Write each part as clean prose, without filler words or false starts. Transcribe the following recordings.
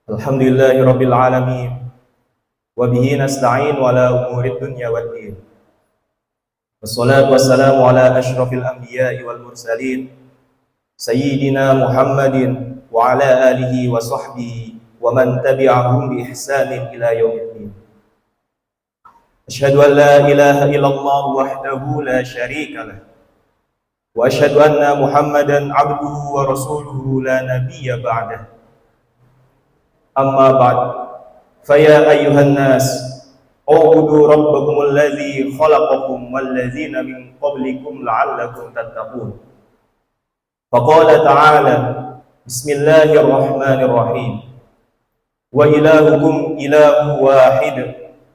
Alhamdulillahi Rabbil Alamin. Wabihi nasta'in wala umurid dunya waddin. Wassalatu wassalamu ala ashrafil anbiya'i wal mursalin Sayyidina Muhammadin wa ala alihi wa sahbihi wa man tabi'ahum bi ihsanin ila yaumiddin. Ashhadu an la ilaha illallah wahdahu la syarika lah. Wa ashhadu anna Muhammadan abduhu wa rasuluhu la nabiyya ba'dah. Amma ba'd, faya ayyuhan nas, u'budu rabbakumul ladzi khalaqakum wal ladzina min qablikum la'allakum tattaqun. Faqala ta'ala, bismillahirrahmanirrahim. Wa ilahukum ilahu wahid,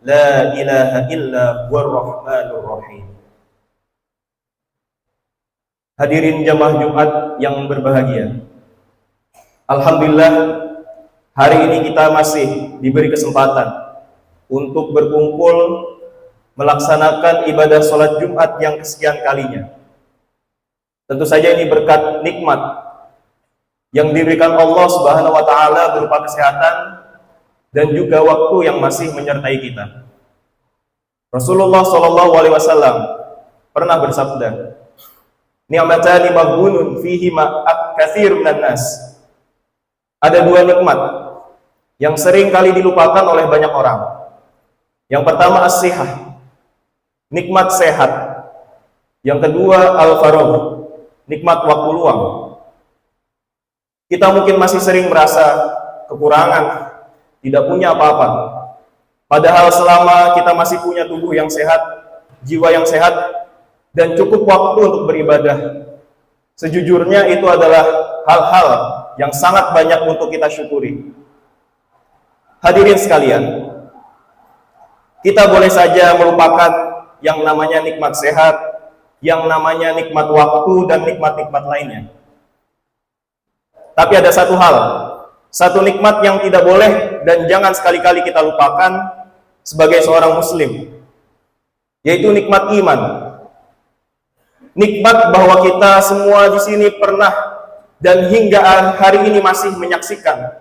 la ilaha illa huwar rahmanur rahim. Hadirin jamaah Jumat yang berbahagia, alhamdulillah hari ini kita masih diberi kesempatan untuk berkumpul melaksanakan ibadah sholat Jumat yang kesekian kalinya. Tentu saja ini berkat nikmat yang diberikan Allah Subhanahu wa Ta'ala berupa kesehatan dan juga waktu yang masih menyertai kita. Rasulullah SAW pernah bersabda, "Ni'matani maghbunun fihi katsir minan nas." Ada dua nikmat yang sering kali dilupakan oleh banyak orang. Yang pertama as-sihah, nikmat sehat. Yang kedua al-faragh, nikmat waktu luang. Kita mungkin masih sering merasa kekurangan, tidak punya apa-apa. Padahal selama kita masih punya tubuh yang sehat, jiwa yang sehat, dan cukup waktu untuk beribadah, sejujurnya itu adalah hal-hal yang sangat banyak untuk kita syukuri. Hadirin sekalian, kita boleh saja melupakan yang namanya nikmat sehat, yang namanya nikmat waktu, dan nikmat-nikmat lainnya. Tapi ada satu hal, satu nikmat yang tidak boleh dan jangan sekali-kali kita lupakan sebagai seorang muslim, yaitu nikmat iman. Nikmat bahwa kita semua di sini pernah dan hingga hari ini masih menyaksikan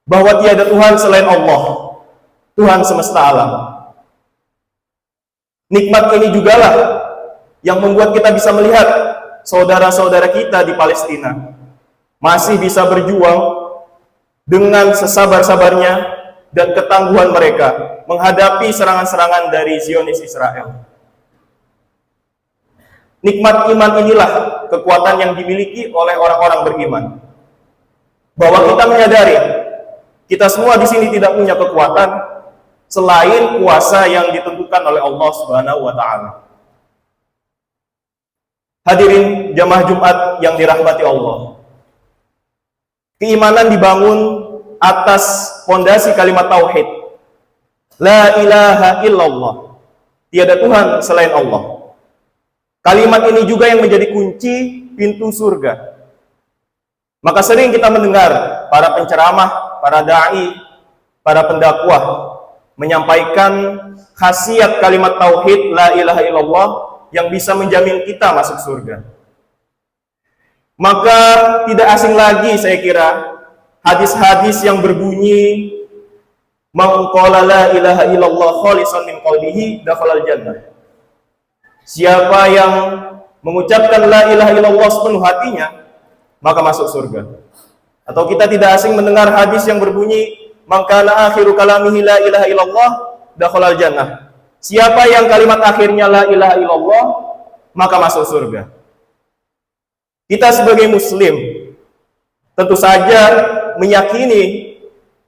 bahwa tiada Tuhan selain Allah, Tuhan semesta alam. Nikmat ini jugalah yang membuat kita bisa melihat saudara-saudara kita di Palestina masih bisa berjuang dengan sesabar-sabarnya dan ketangguhan mereka menghadapi serangan-serangan dari Zionis Israel. Nikmat iman inilah kekuatan yang dimiliki oleh orang-orang beriman. Bahwa kita menyadari kita semua di sini tidak punya kekuatan selain kuasa yang ditentukan oleh Allah Subhanahu wa Ta'ala. Hadirin jamaah Jumat yang dirahmati Allah, keimanan dibangun atas fondasi kalimat tauhid, la ilaha illallah, tiada Tuhan selain Allah. Kalimat ini juga yang menjadi kunci pintu surga. Maka sering kita mendengar para penceramah, para da'i, para pendakwah menyampaikan khasiat kalimat tauhid la ilaha illallah yang bisa menjamin kita masuk surga. Maka tidak asing lagi saya kira hadis-hadis yang berbunyi man qala la ilaha illallah khalisan min qalbihi dakhalal jannah. Siapa yang mengucapkan la ilaha illallah sepenuh hatinya, maka masuk surga. Atau kita tidak asing mendengar hadis yang berbunyi man kana akhiru kalamihi la ilaha illallah dakhalal jannah. Siapa yang kalimat akhirnya la ilaha illallah, maka masuk surga. Kita sebagai muslim tentu saja meyakini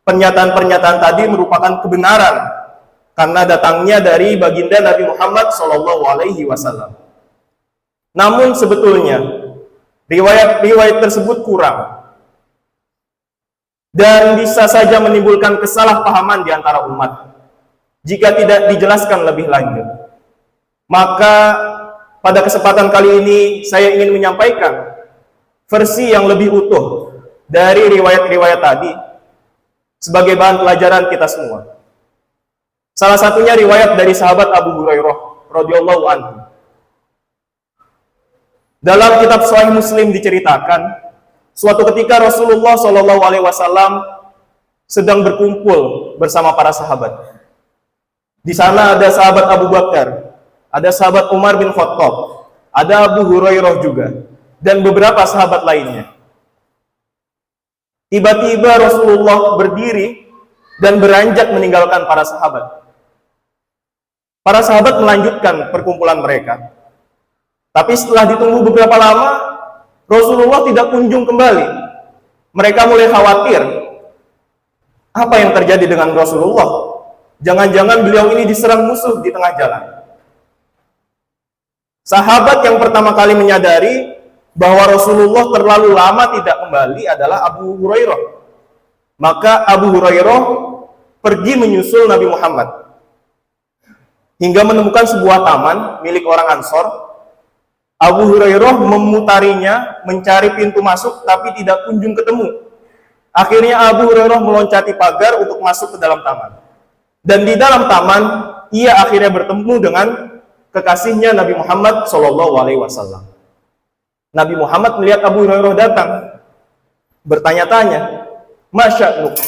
pernyataan-pernyataan tadi merupakan kebenaran karena datangnya dari baginda Nabi Muhammad SAW. Namun sebetulnya riwayat-riwayat tersebut kurang dan bisa saja menimbulkan kesalahpahaman di antara umat jika tidak dijelaskan lebih lanjut. Maka pada kesempatan kali ini saya ingin menyampaikan versi yang lebih utuh dari riwayat-riwayat tadi sebagai bahan pelajaran kita semua. Salah satunya riwayat dari sahabat Abu Hurairah radhiyallahu anhu. Dalam kitab Sahih Muslim diceritakan, suatu ketika Rasulullah SAW sedang berkumpul bersama para sahabat. Di sana ada sahabat Abu Bakar, ada sahabat Umar bin Khattab, ada Abu Hurairah juga, dan beberapa sahabat lainnya. Tiba-tiba Rasulullah berdiri dan beranjak meninggalkan para sahabat. Para sahabat melanjutkan perkumpulan mereka. Tapi setelah ditunggu beberapa lama, Rasulullah tidak kunjung kembali. Mereka mulai khawatir. Apa yang terjadi dengan Rasulullah? Jangan-jangan beliau ini diserang musuh di tengah jalan. Sahabat yang pertama kali menyadari bahwa Rasulullah terlalu lama tidak kembali adalah Abu Hurairah. Maka Abu Hurairah pergi menyusul Nabi Muhammad hingga menemukan sebuah taman milik orang Ansor. Abu Hurairah memutarinya, mencari pintu masuk, tapi tidak kunjung ketemu. Akhirnya Abu Hurairah meloncati pagar untuk masuk ke dalam taman. Dan di dalam taman, ia akhirnya bertemu dengan kekasihnya Nabi Muhammad SAW. Nabi Muhammad melihat Abu Hurairah datang, bertanya-tanya, "Masya'nuk,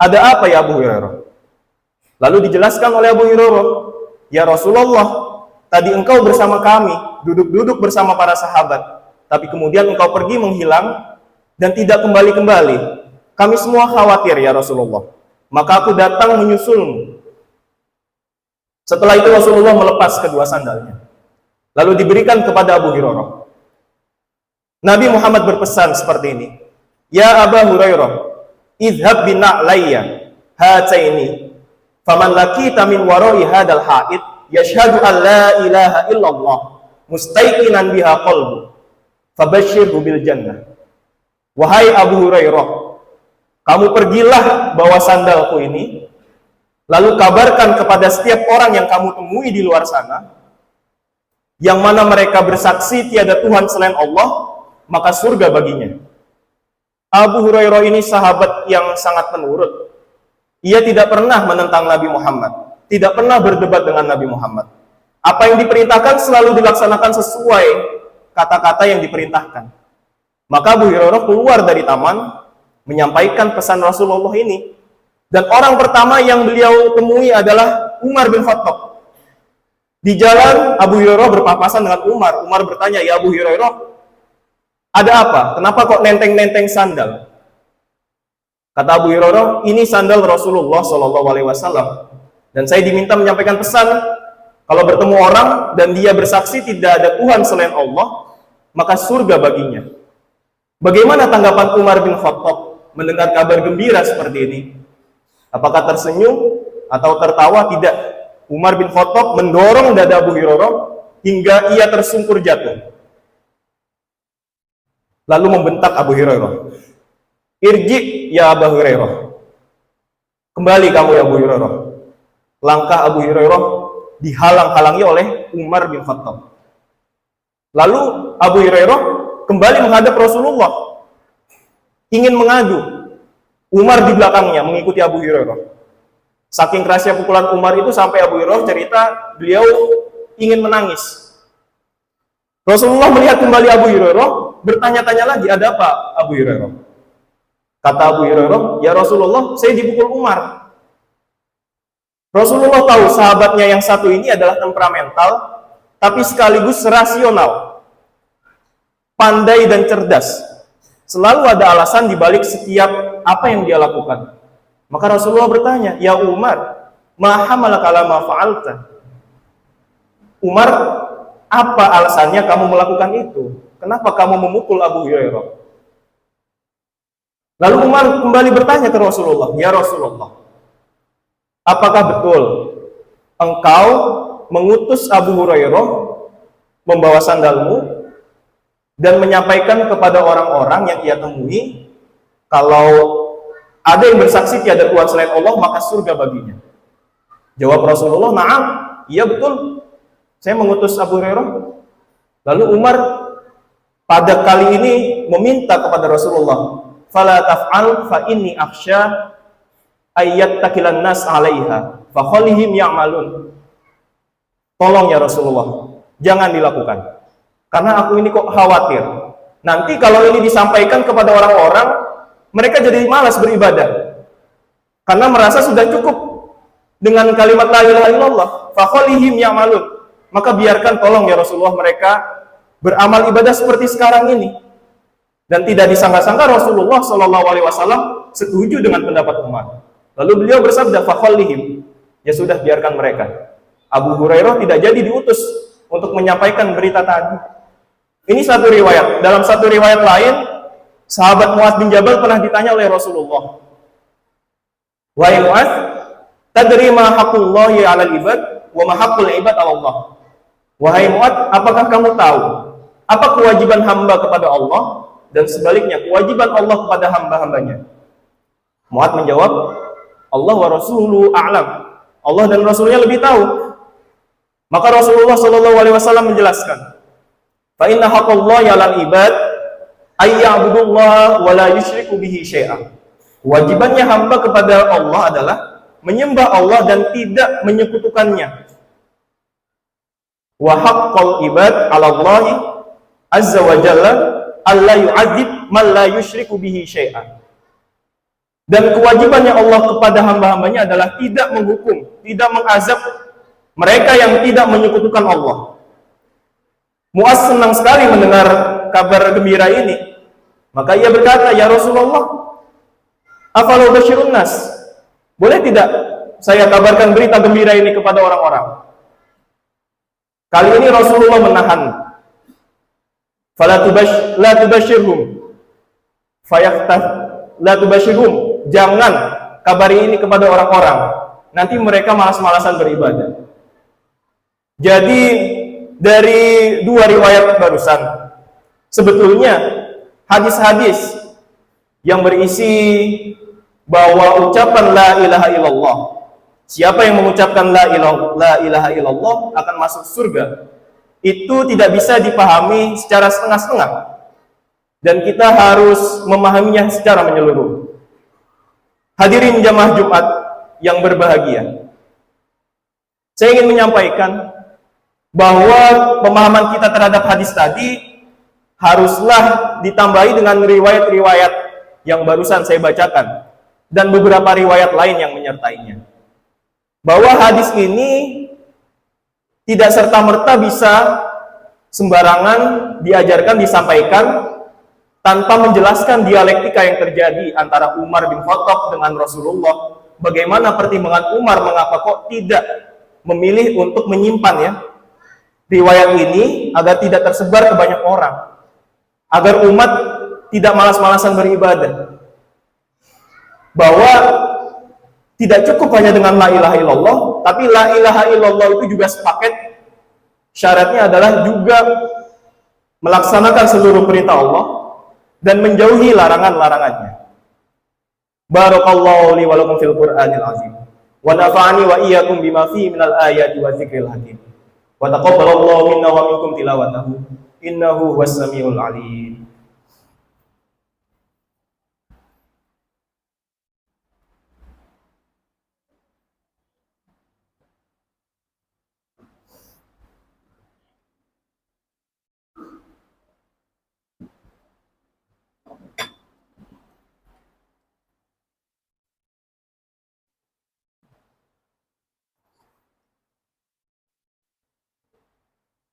ada apa ya Abu Hurairah?" Lalu dijelaskan oleh Abu Hurairah, "Ya Rasulullah, tadi engkau bersama kami, duduk-duduk bersama para sahabat, tapi kemudian engkau pergi menghilang dan tidak kembali-kembali. Kami semua khawatir ya Rasulullah. Maka aku datang menyusulmu." Setelah itu Rasulullah melepas kedua sandalnya, lalu diberikan kepada Abu Hurairah. Nabi Muhammad berpesan seperti ini, "Ya Abu Hurairah, idhab bina'layya hataini, faman lakita min warai hadal ha'id, yashhadu an la ilaha illallah, mustaiqinan biha qalbu, fabashshirhu bil jannah." Wahai Abu Hurairah, kamu pergilah bawa sandalku ini, lalu kabarkan kepada setiap orang yang kamu temui di luar sana, yang mana mereka bersaksi tiada Tuhan selain Allah, maka surga baginya. Abu Hurairah ini sahabat yang sangat penurut. Ia tidak pernah menentang Nabi Muhammad, tidak pernah berdebat dengan Nabi Muhammad. Apa yang diperintahkan selalu dilaksanakan sesuai kata-kata yang diperintahkan. Maka Abu Hurairah keluar dari taman, menyampaikan pesan Rasulullah ini. Dan orang pertama yang beliau temui adalah Umar bin Khattab. Di jalan, Abu Hurairah berpapasan dengan Umar. Umar bertanya, "Ya Abu Hurairah, ada apa? Kenapa kok nenteng-nenteng sandal?" Kata Abu Hurairah, "Ini sandal Rasulullah SAW. Dan saya diminta menyampaikan pesan, kalau bertemu orang dan dia bersaksi tidak ada Tuhan selain Allah, maka surga baginya." Bagaimana tanggapan Umar bin Khattab mendengar kabar gembira seperti ini? Apakah tersenyum atau tertawa? Tidak. Umar bin Khattab mendorong dada Abu Hurairah hingga ia tersungkur jatuh. Lalu membentak Abu Hurairah, "Irji ya Abu Hurairah." Kembali kamu ya Abu Hurairah. Langkah Abu Hurairah dihalang-halangi oleh Umar bin Khattab. Lalu Abu Hurairah kembali menghadap Rasulullah, ingin mengadu. Umar di belakangnya mengikuti Abu Hurairah. Saking kerasnya pukulan Umar itu sampai Abu Hurairah cerita beliau ingin menangis. Rasulullah melihat kembali Abu Hurairah, bertanya-tanya lagi, "Ada apa Abu Hurairah?" Kata Abu Hurairah, "Ya Rasulullah, saya dipukul Umar." Rasulullah tahu sahabatnya yang satu ini adalah temperamental, tapi sekaligus rasional, pandai dan cerdas. Selalu ada alasan di balik setiap apa yang dia lakukan. Maka Rasulullah bertanya, "Ya Umar, ma hamalaka ala ma fa'alta?" Umar, apa alasannya kamu melakukan itu? Kenapa kamu memukul Abu Hurairah? Lalu Umar kembali bertanya ke Rasulullah, "Ya Rasulullah, apakah betul engkau mengutus Abu Hurairah membawa sandalmu dan menyampaikan kepada orang-orang yang ia temui kalau ada yang bersaksi tiada Tuhan selain Allah maka surga baginya?" Jawab Rasulullah, "Na'am, iya betul, saya mengutus Abu Hurairah." Lalu Umar pada kali ini meminta kepada Rasulullah, "Fala taf'al fa inni akhsha ayat takilan nas 'alaiha fa khalihim ya'malun." Tolong ya Rasulullah, jangan dilakukan. Karena aku ini kok khawatir. Nanti kalau ini disampaikan kepada orang-orang, mereka jadi malas beribadah. karena merasa sudah cukup dengan kalimat la ilaha illallah. Fakholihim ya'malun, maka biarkan, tolong ya Rasulullah, mereka beramal ibadah seperti sekarang ini. Dan tidak disangka-sangka Rasulullah Shallallahu Alaihi Wasallam setuju dengan pendapat Umar. Lalu beliau bersabda, fakholihim, ya sudah, biarkan mereka. Abu Hurairah tidak jadi diutus untuk menyampaikan berita tadi. Ini satu riwayat. Dalam satu riwayat lain, sahabat Mu'adz bin Jabal pernah ditanya oleh Rasulullah, wahai Mu'adz, tadri ma haqqullahi 'alal ibad wa ma haqqul ibad 'ala Allah. Wahai Mu'adz, apakah kamu tahu apa kewajiban hamba kepada Allah dan sebaliknya kewajiban Allah kepada hamba-hambanya? Mu'adz menjawab, Allah wa rasuluhu a'lam. Allah dan Rasulnya lebih tahu. Maka Rasulullah Shallallahu Alaihi Wasallam menjelaskan, fa inna haqqallahi 'alal ibad ay ya'budullaha wa la yusyriku bihi syai'an. Kewajibannya hamba kepada Allah adalah menyembah Allah dan tidak menyekutukannya. Wa haqqul ibad 'ala Allah azza wa jalla alla yu'adzib man la yusyriku bihi syai'an. Dan kewajibannya Allah kepada hamba-hambanya adalah tidak menghukum, tidak mengazab mereka yang tidak menyekutukan Allah. Mu'adz senang sekali mendengar kabar gembira ini. Maka ia berkata, ya Rasulullah, afalau basyirun nas, boleh tidak saya kabarkan berita gembira ini kepada orang-orang? Kali ini Rasulullah menahan. La tubasyirhum fayaktah, la tubasyirhum, jangan kabari ini kepada orang-orang, nanti mereka malas-malasan beribadah. Jadi dari dua riwayat barusan, sebetulnya hadis-hadis yang berisi bahwa ucapan la ilaha illallah, siapa yang mengucapkan la ilaha illallah akan masuk surga, itu tidak bisa dipahami secara setengah-setengah, dan kita harus memahaminya secara menyeluruh. Hadirin jamaah Jumat yang berbahagia, saya ingin menyampaikan bahwa pemahaman kita terhadap hadis tadi haruslah ditambahi dengan riwayat-riwayat yang barusan saya bacakan dan beberapa riwayat lain yang menyertainya. Bahwa hadis ini tidak serta-merta bisa sembarangan diajarkan, disampaikan tanpa menjelaskan dialektika yang terjadi antara Umar bin Khattab dengan Rasulullah. Bagaimana pertimbangan Umar mengapa kok tidak memilih untuk menyimpan riwayat ini agar tidak tersebar ke banyak orang, agar umat tidak malas-malasan beribadah. Bahwa tidak cukup hanya dengan la ilaha illallah, tapi la ilaha illallah itu juga sepaket. Syaratnya adalah juga melaksanakan seluruh perintah Allah dan menjauhi larangan-larangannya. Barakallahu li wa lakum fil Qur'anil azim. Wa nafa'ani wa iyyakum bima fihi minal ayati wa dzikril hakim. Wa taqabbalallahu minna wa minkum tilawatahu innahu huwas samiul alim.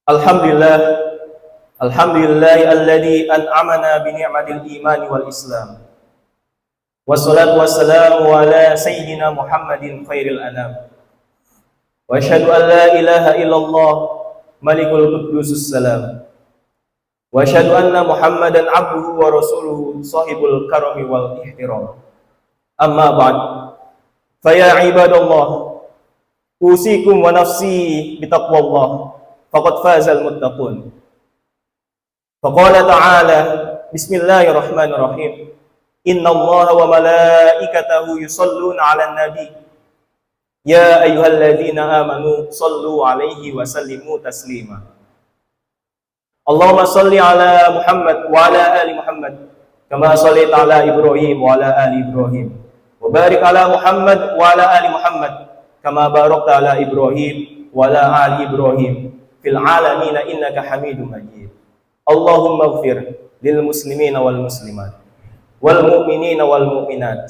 Alhamdulillahilladzi an'amana bi ni'matil imani wal islam. Wassalatu wassalamu ala sayyidina Muhammadin khairil anam. Wa asyhadu an la ilaha illallah malikul qudusus salam. Wa asyhadu anna Muhammadan abduhu wa rasuluhu sahibul karami wal ihtiram. Amma ba'd. Fa ya ibadallah, usikum wa nafsi bitaqwallah. Faqad fazal muttaqun. Faqala ta'ala, bismillahirrahmanirrahim. Innallaha wa malaikatahu yusalluna 'alan nabi. Ya ayyuhalladzina amanu sallu 'alaihi wa sallimu taslima. Allahumma salli 'ala Muhammad wa 'ala ali Muhammad kama shallaita 'ala Ibrahim wa 'ala ali Ibrahim. Wa barik 'ala Muhammad wa 'ala ali Muhammad kama barakta 'ala Ibrahim wa 'ala ali Ibrahim fil alamina innaka hamidum majid. Allahumma ighfir lil muslimina wal muslimat wal mu'minina wal mu'minat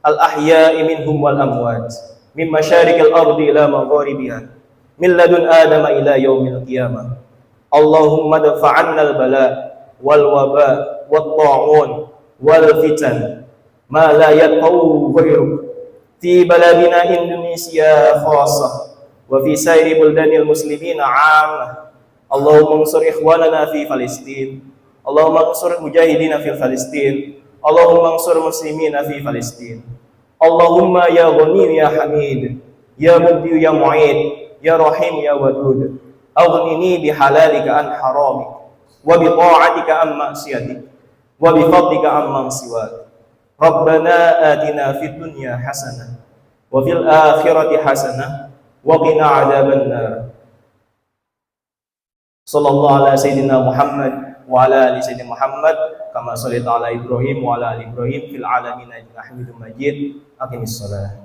al-ahya'i minhum wal amwat, min masyarikil ardi ila magharibiha, min ladun adama ila yaumil qiyamah. Allahumma dafa'anna al-bala wal waba wat ta'un wal fitan ma la yaqau ghairuk fi baladina Indonesia khassah wa fi sairi buldanil muslimina 'ammah. Allahumma ansur ikhwanana fi Palestin, Allahumma ansur mujahidina fi Palestin, Allahumma ansur muslimina fi Palestin. Allahumma ya Ghani ya Hamid, ya Mubdi ya Mu'id, ya Rahim ya Wadud, aghnini bihalalika an haramik, wa bi ta'atika an ma'siyatik, wa bi fadlika amman siwak. Rabbana atina fid dunya hasanah wa fil akhirati hasanah wa qina adzabannar. Sallallahu ala sayyidina Muhammad wa ala ali sayyidina Muhammad kama shallaita ala Ibrahim wa ala ali Ibrahim fil alamin innaka Hamidum Majid. Aqimis shalah.